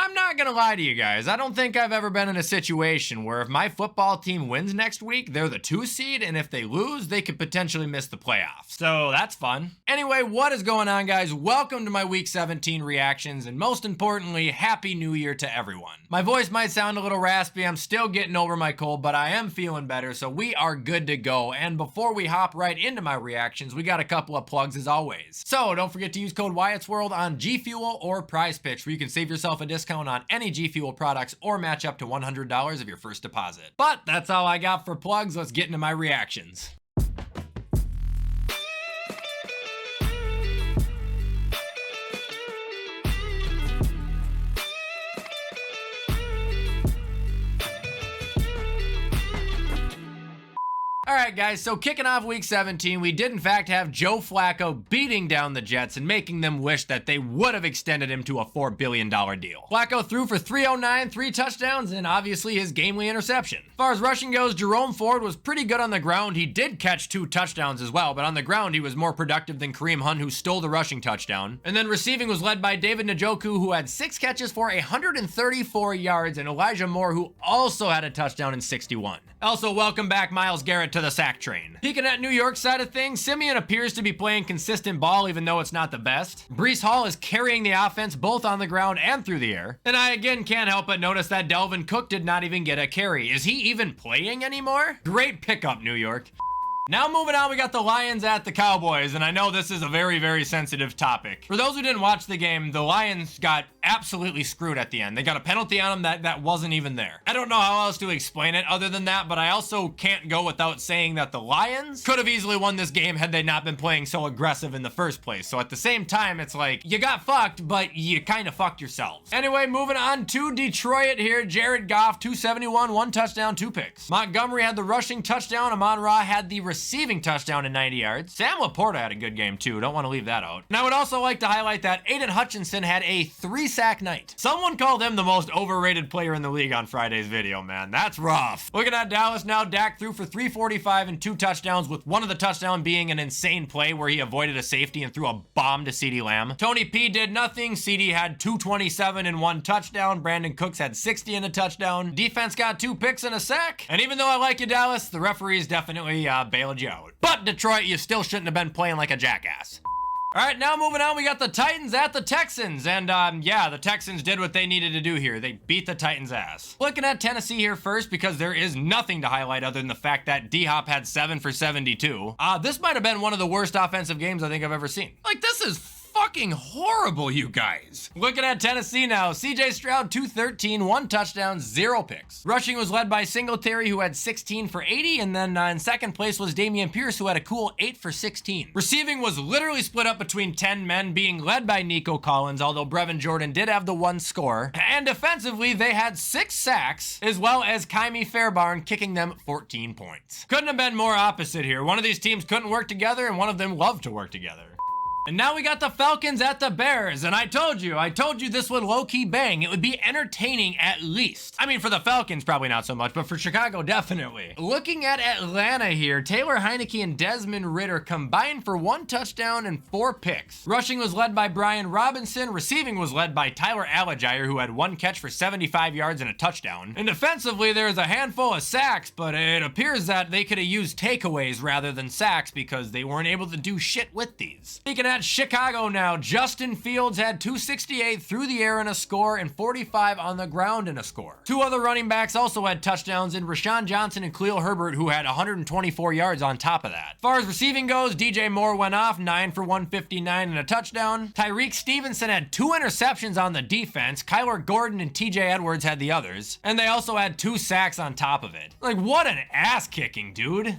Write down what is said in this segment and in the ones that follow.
I'm not gonna lie to you guys, I don't think I've ever been in a situation where if my football team wins next week, they're the 2 seed, and if they lose, they could potentially miss the playoffs. So that's fun. Anyway, what is going on, guys? Welcome to my Week 17 reactions, and most importantly, Happy New Year to everyone. My voice might sound a little raspy, I'm still getting over my cold, but I am feeling better, so we are good to go. And before we hop right into my reactions, we got a couple of plugs as always. So don't forget to use code WyattzWorld on G Fuel or Prize Pitch, where you can save yourself a discount on any G Fuel products or match up to $100 of your first deposit. But that's all I got for plugs. Let's get into my reactions. Alright guys, so kicking off week 17, we did in fact have Joe Flacco beating down the Jets and making them wish that they would have extended him to a $4 billion deal. Flacco threw for 309, 3 touchdowns, and obviously his game-winning interception. As far as rushing goes, Jerome Ford was pretty good on the ground. He did catch 2 touchdowns as well, but on the ground he was more productive than Kareem Hunt, who stole the rushing touchdown. And then receiving was led by David Njoku, who had 6 catches for 134 yards, and Elijah Moore, who also had a touchdown in 61. Also, welcome back Myles Garrett to the sack train. Peeking at New York side of things, Simeon appears to be playing consistent ball even though it's not the best. Breece Hall is carrying the offense both on the ground and through the air. And I again can't help but notice that Delvin Cook did not even get a carry. Is he even playing anymore? Great pickup, New York. Now moving on, we got the Lions at the Cowboys, and I know this is a very, very sensitive topic. For those who didn't watch the game, the Lions got absolutely screwed at the end. They got a penalty on them that wasn't even there. I don't know how else to explain it other than that, but I also can't go without saying that the Lions could have easily won this game had they not been playing so aggressive in the first place. So at the same time, it's like, you got fucked, but you kind of fucked yourselves. Anyway, moving on to Detroit here. Jared Goff, 271, 1 touchdown, 2 picks. Montgomery had the rushing touchdown. Amon-Ra had the receiving touchdown in 90 yards. Sam Laporta had a good game too. Don't want to leave that out. And I would also like to highlight that Aiden Hutchinson had a 3-sack night. Someone called him the most overrated player in the league on Friday's video, man. That's rough. Looking at Dallas now, Dak threw for 345 and 2 touchdowns, with one of the touchdowns being an insane play where he avoided a safety and threw a bomb to CeeDee Lamb. Tony P did nothing. CeeDee had 227 and 1 touchdown. Brandon Cooks had 60 and a touchdown. Defense got 2 picks and a sack. And even though I like you, Dallas, the referees definitely bailed you out. But Detroit, you still shouldn't have been playing like a jackass. All right, now moving on, we got the Titans at the Texans. And yeah, the Texans did what they needed to do here. They beat the Titans' ass. Looking at Tennessee here first, because there is nothing to highlight other than the fact that D-Hop had 7 for 72. This might have been one of the worst offensive games I think I've ever seen. Like, this is fucking horrible, you guys. Looking at Tennessee now, CJ Stroud 213, 1 touchdown, 0 picks. Rushing was led by Singletary, who had 16 for 80, and then in second place was Dameon Pierce, who had a cool 8 for 16. Receiving was literally split up between 10 men, being led by Nico Collins, although Brevin Jordan did have the 1 score. And defensively, they had 6 sacks, as well as Kaimi Fairbairn kicking them 14 points. Couldn't have been more opposite here. One of these teams couldn't work together, and one of them loved to work together. And now we got the Falcons at the Bears, and I told you this would low-key bang. It would be entertaining at least. I mean, for the Falcons, probably not so much, but for Chicago, definitely. Looking at Atlanta here, Taylor Heineke and Desmond Ridder combined for 1 touchdown and 4 picks. Rushing was led by Brian Robinson. Receiving was led by Tyler Algier, who had 1 catch for 75 yards and a touchdown. And defensively, there's a handful of sacks, but it appears that they could have used takeaways rather than sacks because they weren't able to do shit with these. Speaking at Chicago now, Justin Fields had 268 through the air and a score, and 45 on the ground and a score. 2 other running backs also had touchdowns in Rashawn Johnson and Khalil Herbert, who had 124 yards on top of that. As far as receiving goes, DJ Moore went off, 9 for 159 and a touchdown. Tyreek Stevenson had 2 interceptions on the defense. Kyler Gordon and TJ Edwards had the others. And they also had 2 sacks on top of it. Like, what an ass kicking, dude.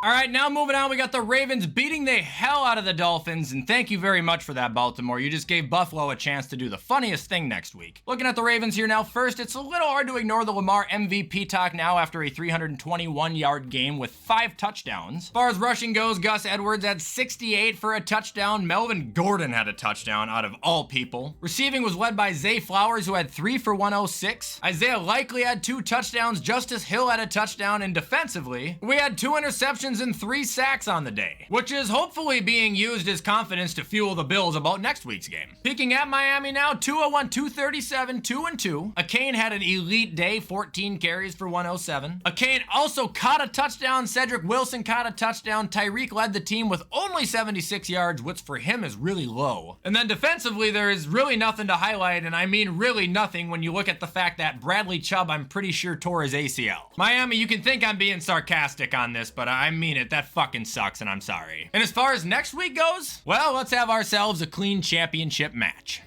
All right, now moving on, we got the Ravens beating the hell out of the Dolphins, and thank you very much for that, Baltimore. You just gave Buffalo a chance to do the funniest thing next week. Looking at the Ravens here now, first, it's a little hard to ignore the Lamar MVP talk now after a 321-yard game with 5 touchdowns. As far as rushing goes, Gus Edwards had 68 for a touchdown. Melvin Gordon had a touchdown, out of all people. Receiving was led by Zay Flowers, who had 3 for 106. Isaiah Likely had 2 touchdowns. Justice Hill had a touchdown, and defensively, we had 2 interceptions interceptions and 3 sacks on the day, which is hopefully being used as confidence to fuel the Bills about next week's game. Peeking at Miami now, Tua won 237, 2-2. Akane had an elite day, 14 carries for 107. Akane also caught a touchdown. Cedric Wilson caught a touchdown. Tyreek led the team with only 76 yards, which for him is really low. And then defensively, there is really nothing to highlight, and I mean really nothing when you look at the fact that Bradley Chubb, I'm pretty sure, tore his ACL. Miami, you can think I'm being sarcastic on this, but I mean it. That fucking sucks, and I'm sorry. And as far as next week goes, well, let's have ourselves a clean championship match.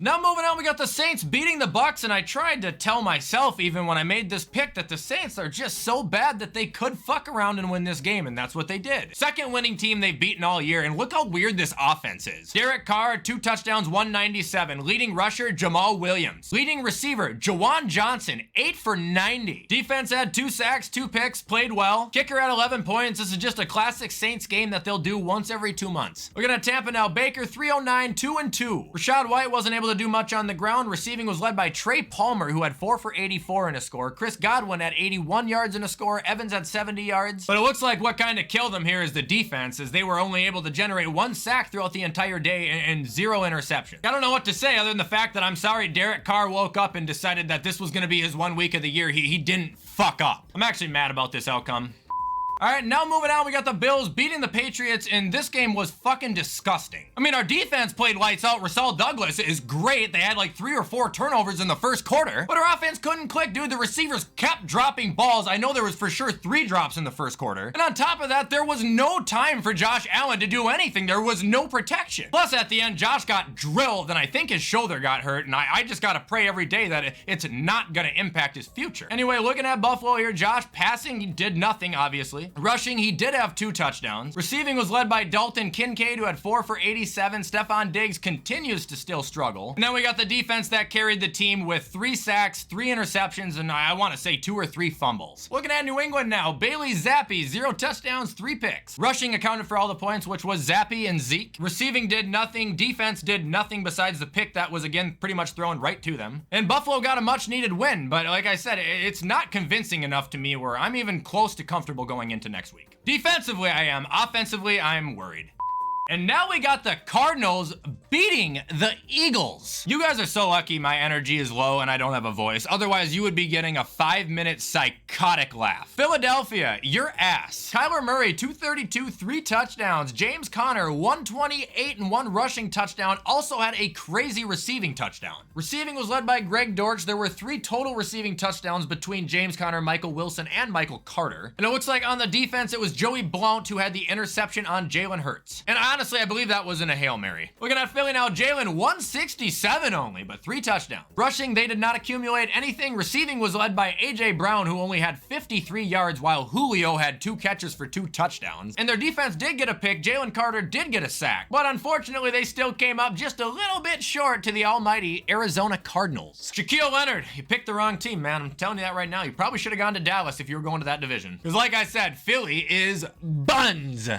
Now moving on, we got the Saints beating the Bucs, and I tried to tell myself even when I made this pick that the Saints are just so bad that they could fuck around and win this game, and that's what they did. Second winning team they've beaten all year, and look how weird this offense is. Derek Carr, 2 touchdowns, 197. Leading rusher, Jamal Williams. Leading receiver, Jawan Johnson, 8 for 90. Defense had 2 sacks, 2 picks, played well. Kicker at 11 points. This is just a classic Saints game that they'll do once every 2 months. Looking at Tampa now, Baker, 309, 2-2. Rashad White wasn't able to do much on the ground. Receiving was led by Trey Palmer, who had 4 for 84 in a score. Chris Godwin had 81 yards in a score. Evans had 70 yards. But it looks like what kind of killed them here is the defense, as they were only able to generate 1 sack throughout the entire day and 0 interceptions. I don't know what to say other than the fact that I'm sorry Derek Carr woke up and decided that this was going to be his 1 week of the year. He didn't fuck up. I'm actually mad about this outcome. All right, now moving on, we got the Bills beating the Patriots, and this game was fucking disgusting. I mean, our defense played lights out. Rasul Douglas is great. They had like 3 or 4 turnovers in the first quarter, but our offense couldn't click, dude. The receivers kept dropping balls. I know there was for sure 3 drops in the first quarter. And on top of that, there was no time for Josh Allen to do anything. There was no protection. Plus, at the end, Josh got drilled, and I think his shoulder got hurt, and I just gotta pray every day that it's not gonna impact his future. Anyway, looking at Buffalo here, Josh passing, he did nothing, obviously. Rushing, he did have 2 touchdowns. Receiving was led by Dalton Kincaid, who had 4 for 87. Stephon Diggs continues to still struggle. And then we got the defense that carried the team with 3 sacks, 3 interceptions, and I want to say 2 or 3 fumbles. Looking at New England now, Bailey Zappi, 0 touchdowns, 3 picks. Rushing accounted for all the points, which was Zappi and Zeke. Receiving did nothing. Defense did nothing besides the pick that was, again, pretty much thrown right to them. And Buffalo got a much-needed win, but like I said, it's not convincing enough to me where I'm even close to comfortable going into next week. Defensively, I am. Offensively, I'm worried. And now we got the Cardinals beating the Eagles. You guys are so lucky my energy is low and I don't have a voice. Otherwise, you would be getting a 5-minute psychotic laugh. Philadelphia, your ass. Kyler Murray, 232, 3 touchdowns. James Conner, 128 and 1 rushing touchdown. Also had a crazy receiving touchdown. Receiving was led by Greg Dortch. There were 3 total receiving touchdowns between James Conner, Michael Wilson, and Michael Carter. And it looks like on the defense, it was Joey Blount who had the interception on Jalen Hurts. And honestly, I believe that was in a Hail Mary. Looking at Philly now, Jalen, 167 only, but 3 touchdowns. Rushing, they did not accumulate anything. Receiving was led by A.J. Brown, who only had 53 yards, while Julio had 2 catches for 2 touchdowns. And their defense did get a pick. Jalen Carter did get a sack. But unfortunately, they still came up just a little bit short to the almighty Arizona Cardinals. Shaquille Leonard, you picked the wrong team, man. I'm telling you that right now. You probably should have gone to Dallas if you were going to that division. Because like I said, Philly is buns.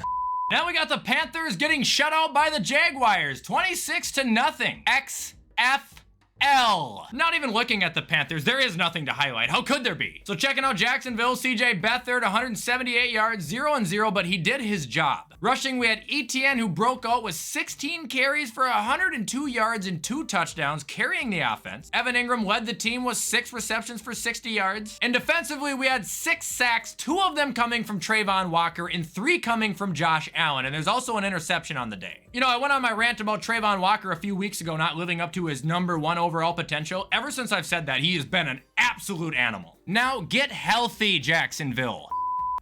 Now we got the Panthers getting shut out by the Jaguars, 26-0. XFL. Not even looking at the Panthers, there is nothing to highlight. How could there be? So checking out Jacksonville, CJ Beathard, 178 yards, 0-0, but he did his job. Rushing, we had Etienne, who broke out with 16 carries for 102 yards and 2 touchdowns, carrying the offense. Evan Ingram led the team with 6 receptions for 60 yards. And defensively, we had 6 sacks, 2 of them coming from Trayvon Walker and 3 coming from Josh Allen. And there's also an interception on the day. You know, I went on my rant about Trayvon Walker a few weeks ago not living up to his #1 overall potential. Ever since I've said that, he has been an absolute animal. Now get healthy, Jacksonville.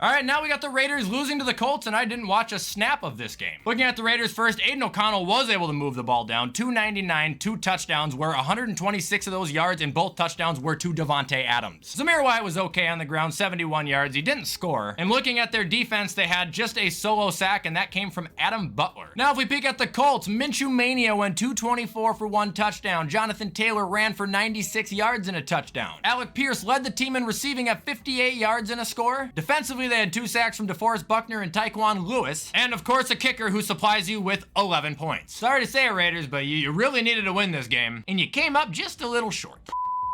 All right, now we got the Raiders losing to the Colts, and I didn't watch a snap of this game. Looking at the Raiders first, Aiden O'Connell was able to move the ball down. 299, 2 touchdowns, where 126 of those yards and both touchdowns were to Devontae Adams. Zamir White was okay on the ground, 71 yards. He didn't score. And looking at their defense, they had just a solo sack, and that came from Adam Butler. Now, if we peek at the Colts, Minshew Mania went 224 for 1 touchdown. Jonathan Taylor ran for 96 yards and a touchdown. Alec Pierce led the team in receiving at 58 yards and a score. Defensively, they had 2 sacks from DeForest Buckner and Tyquan Lewis. And of course, a kicker who supplies you with 11 points. Sorry to say it, Raiders, but you really needed to win this game, and you came up just a little short.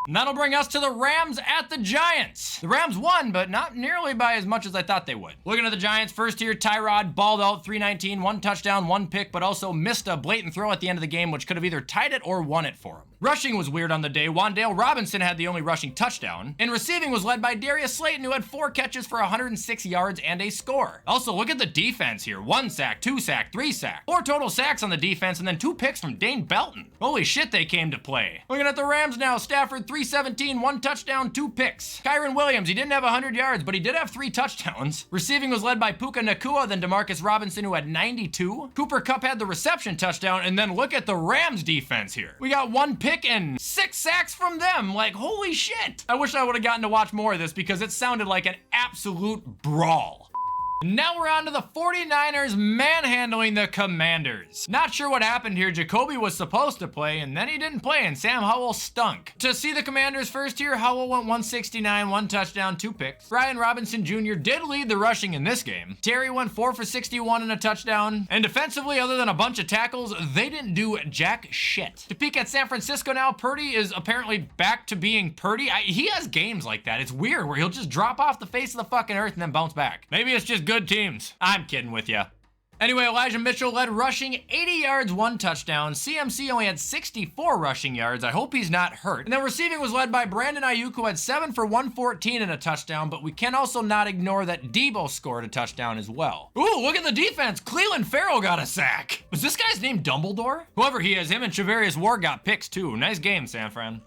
And that'll bring us to the Rams at the Giants. The Rams won, but not nearly by as much as I thought they would. Looking at the Giants, first here, Tyrod balled out 319, 1 touchdown, 1 pick, but also missed a blatant throw at the end of the game, which could have either tied it or won it for him. Rushing was weird on the day. Wan'Dale Robinson had the only rushing touchdown. And receiving was led by Darius Slayton, who had 4 catches for 106 yards and a score. Also, look at the defense here. 1 sack, 2 sack, 3 sack. 4 total sacks on the defense, and then 2 picks from Dane Belton. Holy shit, they came to play. Looking at the Rams now, Stafford 317, 1 touchdown, 2 picks. Kyron Williams, he didn't have 100 yards, but he did have 3 touchdowns. Receiving was led by Puka Nacua, then DeMarcus Robinson, who had 92. Cooper Kupp had the reception touchdown, and then look at the Rams defense here. We got 1 pick and 6 sacks from them. Like, holy shit. I wish I would have gotten to watch more of this because it sounded like an absolute brawl. Now we're on to the 49ers manhandling the Commanders. Not sure what happened here. Jacoby was supposed to play, and then he didn't play, and Sam Howell stunk. To see the Commanders first here, Howell went 169, 1 touchdown, 2 picks. Brian Robinson Jr. did lead the rushing in this game. Terry went 4 for 61 and a touchdown. And defensively, other than a bunch of tackles, they didn't do jack shit. To peek at San Francisco now, Purdy is apparently back to being Purdy. He has games like that. It's weird where he'll just drop off the face of the fucking earth and then bounce back. Maybe it's just good teams. I'm kidding with you. Anyway, Elijah Mitchell led rushing 80 yards, 1 touchdown. CMC only had 64 rushing yards. I hope he's not hurt. And then receiving was led by Brandon Ayuk, who had 7 for 114 and a touchdown, but we can also not ignore that Debo scored a touchdown as well. Ooh, look at the defense. Cleveland Farrell got a sack. Was this guy's name Dumbledore? Whoever he is, him and Shavarius Ward got picks too. Nice game, San Fran.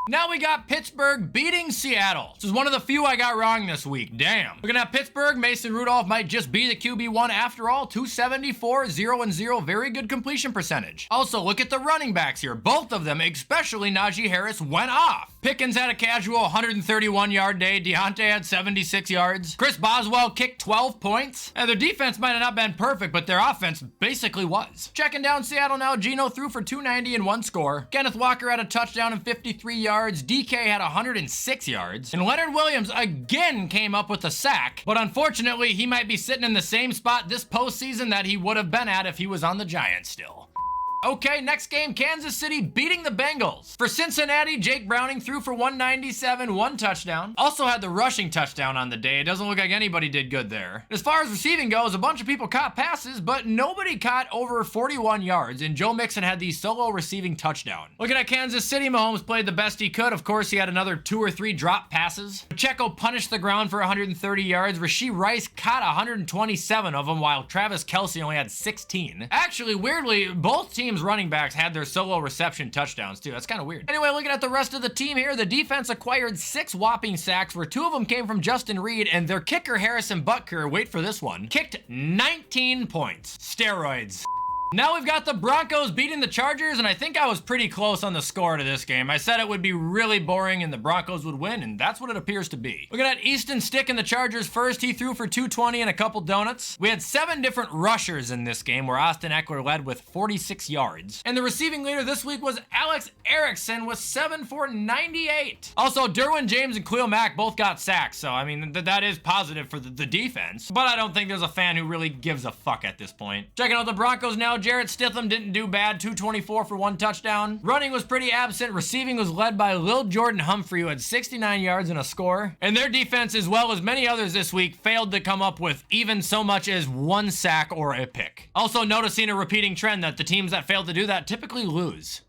Now we got Pittsburgh beating Seattle. This is one of the few I got wrong this week. Damn. Looking at Pittsburgh, Mason Rudolph might just be the QB1 after all. 274, 0-0. Very good completion percentage. Also, look at the running backs here. Both of them, especially Najee Harris, went off. Pickens had a casual 131-yard day. Deontay had 76 yards. Chris Boswell kicked 12 points. And their defense might have not been perfect, but their offense basically was. Checking down Seattle now, Geno threw for 290 and 1 score. Kenneth Walker had a touchdown and 53 yards. DK had 106 yards. And Leonard Williams again came up with a sack. But unfortunately, he might be sitting in the same spot this postseason that he would have been at if he was on the Giants still. Okay, next game, Kansas City beating the Bengals. For Cincinnati, Jake Browning threw for 197, 1 touchdown. Also had the rushing touchdown on the day. It doesn't look like anybody did good there. As far as receiving goes, a bunch of people caught passes, but nobody caught over 41 yards, and Joe Mixon had the solo receiving touchdown. Looking at Kansas City, Mahomes played the best he could. Of course, he had another 2 or 3 drop passes. Pacheco punished the ground for 130 yards. Rashee Rice caught 127 of them, while Travis Kelce only had 16. Actually, weirdly, both teams running backs had their solo reception touchdowns too. That's kind of weird. Anyway, looking at the rest of the team here, the defense acquired 6 whopping sacks, where 2 of them came from Justin Reed, and their kicker Harrison Butker, wait for this one, kicked 19 points. Steroids. Now we've got the Broncos beating the Chargers, and I think I was pretty close on the score to this game. I said it would be really boring and the Broncos would win, and that's what it appears to be. Looking at Easton Stick in the Chargers first, he threw for 220 and a couple donuts. We had 7 different rushers in this game, where Austin Eckler led with 46 yards. And the receiving leader this week was Alex Erickson with 7 for 98. Also, Derwin James and Khalil Mack both got sacks, so I mean, that is positive for the defense. But I don't think there's a fan who really gives a fuck at this point. Checking out the Broncos now, Jarrett Stidham didn't do bad, 224 for 1 touchdown. Running was pretty absent. Receiving was led by Lil Jordan Humphrey, who had 69 yards and a score. And their defense, as well as many others this week, failed to come up with even so much as 1 sack or a pick. Also noticing a repeating trend that the teams that fail to do that typically lose.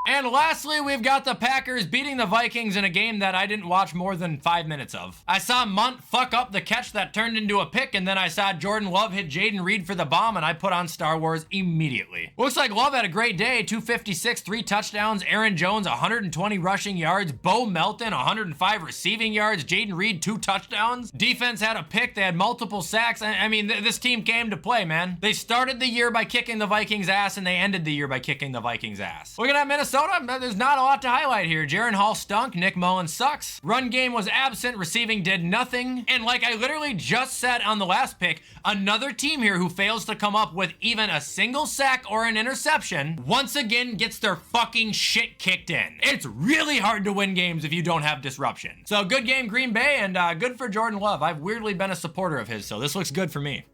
And lastly, we've got the Packers beating the Vikings in a game that I didn't watch more than 5 minutes of. I saw Munt fuck up the catch that turned into a pick, and then I saw Jordan Love hit Jaden Reed for the bomb, and I put on Star Wars immediately. Looks like Love had a great day, 256, 3 touchdowns, Aaron Jones, 120 rushing yards, Bo Melton, 105 receiving yards, Jaden Reed, 2 touchdowns. Defense had a pick, they had multiple sacks. I mean, this team came to play, man. They started the year by kicking the Vikings' ass, and they ended the year by kicking the Vikings' ass. Look at that Minnesota. There's not a lot to highlight here. Jaren Hall stunk. Nick Mullins sucks. Run game was absent. Receiving did nothing. And like I literally just said on the last pick, another team here who fails to come up with even a single sack or an interception once again gets their fucking shit kicked in. It's really hard to win games if you don't have disruption. So good game, Green Bay, and good for Jordan Love. I've weirdly been a supporter of his, so this looks good for me.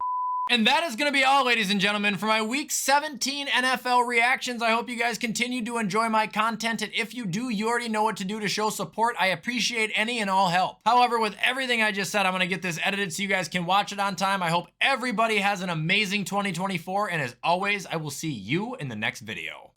And that is going to be all, ladies and gentlemen, for my Week 17 NFL reactions. I hope you guys continue to enjoy my content, and if you do, you already know what to do to show support. I appreciate any and all help. However, with everything I just said, I'm going to get this edited so you guys can watch it on time. I hope everybody has an amazing 2024, and as always, I will see you in the next video.